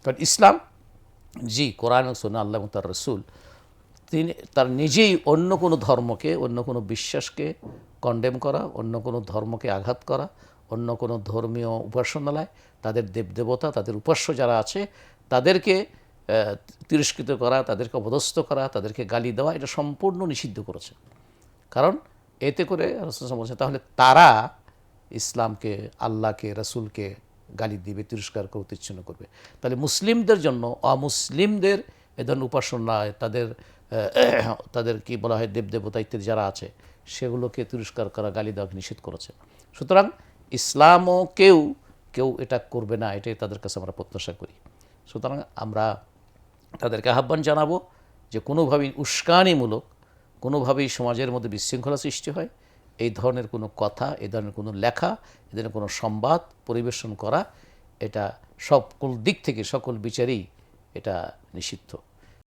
কারণ ইসলাম জি কোরআন ও সুন্নাহ আল্লাহ এবং তার রসুল তিনি তার নিজেই অন্য কোনো ধর্মকে, অন্য কোনো বিশ্বাসকে কন্ডেম করা, অন্য কোনো ধর্মকে আঘাত করা, অন্য কোনো ধর্মীয় উপাসনালয়, তাদের দেবদেবতা, তাদের উপাস্য যারা আছে তাদেরকে তিরস্কৃত করা, তাদেরকে অপদস্থ করা, তাদেরকে গালি দেওয়া, এটা সম্পূর্ণ নিষিদ্ধ করেছে। কারণ এতে করে রাসূলুল্লাহ বলছেন তাহলে তারা ইসলামকে, আল্লাহকে, রাসূলকে গালি দিবে, তিরস্কার করবে, তুচ্ছন্ন করবে। তাহলে মুসলিমদের জন্য অমুসলিমদের এ ধরনের উপাসনায় তাদের কি বলা হয় দেবদেবতা ইত্যাদি যারা আছে সেগুলোকে তিরস্কার করা, গালি দেওয়াকে নিষেধ করেছে। সুতরাং ইসলামও কেউ এটা করবে না, এটাই তাদের কাছে আমরা প্রত্যাশা করি। সুতরাং আমরা তাদেরকে আহ্বান জানাবো যে কোনোভাবেই উস্কানিমূলক, কোনোভাবেই সমাজের মধ্যে বিশৃঙ্খলা সৃষ্টি হয় এই ধরনের কোনো কথা, এই ধরনের কোনো লেখা, এই ধরনের কোনো সংবাদ পরিবেশন করা, এটা সকল দিক থেকে, সকল বিচারেই এটা নিষিদ্ধ।